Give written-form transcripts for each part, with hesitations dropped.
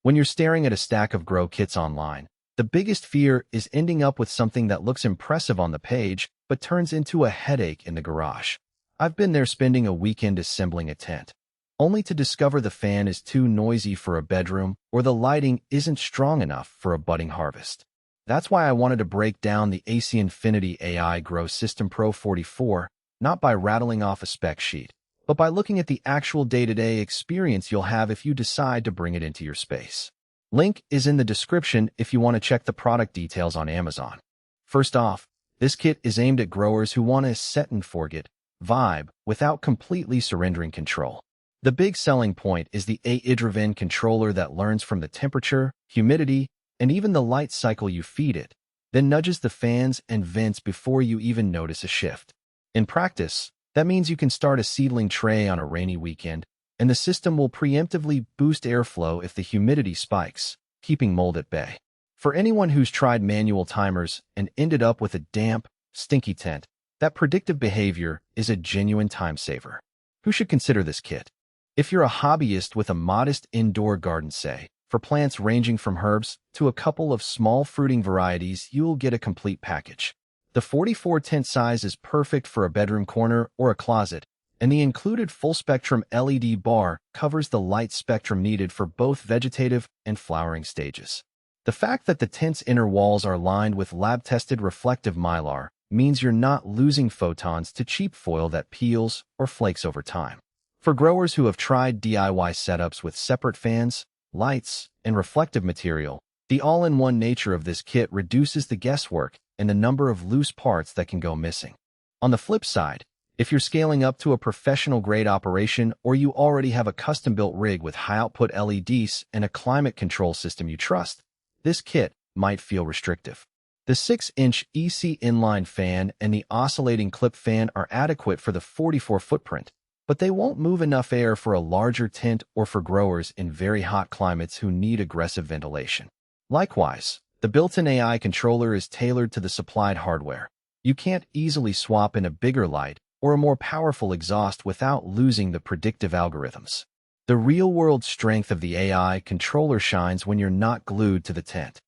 When you're staring at a stack of grow kits online, the biggest fear is ending up with something that looks impressive on the page, but turns into a headache in the garage. I've been there spending a weekend assembling a tent, only to discover the fan is too noisy for a bedroom or the lighting isn't strong enough for a budding harvest. That's why I wanted to break down the AC Infinity AI Grow System Pro 44, not by rattling off a spec sheet, but by looking at the actual day-to-day experience you'll have if you decide to bring it into your space. Link is in the description if you want to check the product details on Amazon. First off, this kit is aimed at growers who want a set-and-forget vibe without completely surrendering control. The big selling point is the AI-driven controller that learns from the temperature, humidity, and even the light cycle you feed it, then nudges the fans and vents before you even notice a shift. In practice, that means you can start a seedling tray on a rainy weekend, and the system will preemptively boost airflow if the humidity spikes, keeping mold at bay. For anyone who's tried manual timers and ended up with a damp, stinky tent, that predictive behavior is a genuine time saver. Who should consider this kit? If you're a hobbyist with a modest indoor garden, say, for plants ranging from herbs to a couple of small fruiting varieties, you'll get a complete package. The 44 tent size is perfect for a bedroom corner or a closet, and the included full-spectrum LED bar covers the light spectrum needed for both vegetative and flowering stages. The fact that the tent's inner walls are lined with lab-tested reflective Mylar means you're not losing photons to cheap foil that peels or flakes over time. For growers who have tried DIY setups with separate fans, lights, and reflective material, the all-in-one nature of this kit reduces the guesswork and the number of loose parts that can go missing. On the flip side, if you're scaling up to a professional-grade operation or you already have a custom-built rig with high-output LEDs and a climate control system you trust, this kit might feel restrictive. The 6-inch EC inline fan and the oscillating clip fan are adequate for the 44 footprint, but they won't move enough air for a larger tent or for growers in very hot climates who need aggressive ventilation. Likewise, the built-in AI controller is tailored to the supplied hardware. You can't easily swap in a bigger light or a more powerful exhaust without losing the predictive algorithms. The real-world strength of the AI controller shines when you're not glued to the tent.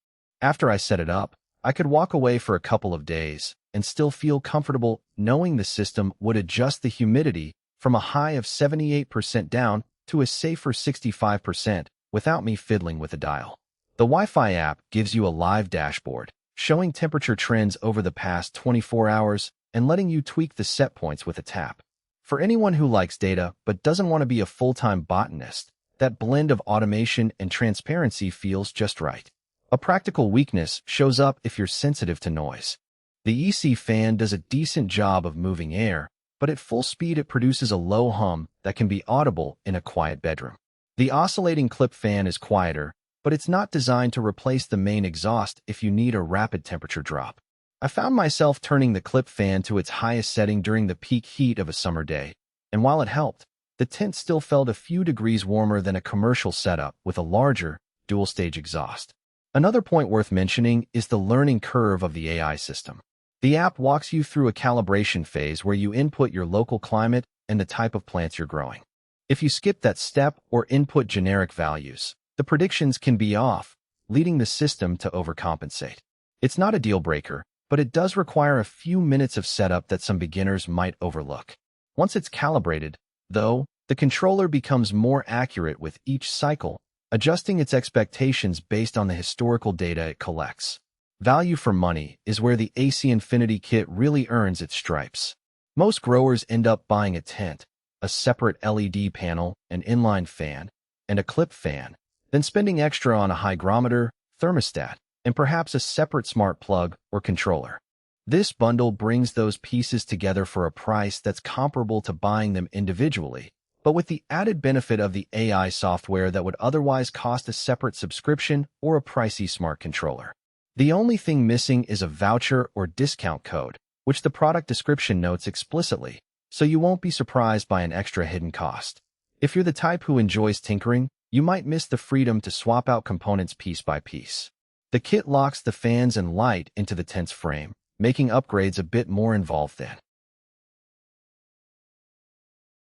After I set it up, I could walk away for a couple of days and still feel comfortable knowing the system would adjust the humidity from a high of 78% down to a safer 65% without me fiddling with a dial. The Wi-Fi app gives you a live dashboard, showing temperature trends over the past 24 hours and letting you tweak the set points with a tap. For anyone who likes data but doesn't want to be a full-time botanist, that blend of automation and transparency feels just right. A practical weakness shows up if you're sensitive to noise. The EC fan does a decent job of moving air, but at full speed it produces a low hum that can be audible in a quiet bedroom. The oscillating clip fan is quieter, but it's not designed to replace the main exhaust if you need a rapid temperature drop. I found myself turning the clip fan to its highest setting during the peak heat of a summer day, and while it helped, the tent still felt a few degrees warmer than a commercial setup with a larger, dual-stage exhaust. Another point worth mentioning is the learning curve of the AI system. The app walks you through a calibration phase where you input your local climate and the type of plants you're growing. If you skip that step or input generic values, the predictions can be off, leading the system to overcompensate. It's not a deal breaker, but it does require a few minutes of setup that some beginners might overlook. Once it's calibrated, though, the controller becomes more accurate with each cycle, adjusting its expectations based on the historical data it collects. Value for money is where the AC Infinity kit really earns its stripes. Most growers end up buying a tent, a separate LED panel, an inline fan, and a clip fan, then spending extra on a hygrometer, thermostat, and perhaps a separate smart plug or controller. This bundle brings those pieces together for a price that's comparable to buying them individually, but with the added benefit of the AI software that would otherwise cost a separate subscription or a pricey smart controller. The only thing missing is a voucher or discount code, which the product description notes explicitly, so you won't be surprised by an extra hidden cost. If you're the type who enjoys tinkering, you might miss the freedom to swap out components piece by piece. The kit locks the fans and light into the tent's frame, making upgrades a bit more involved then.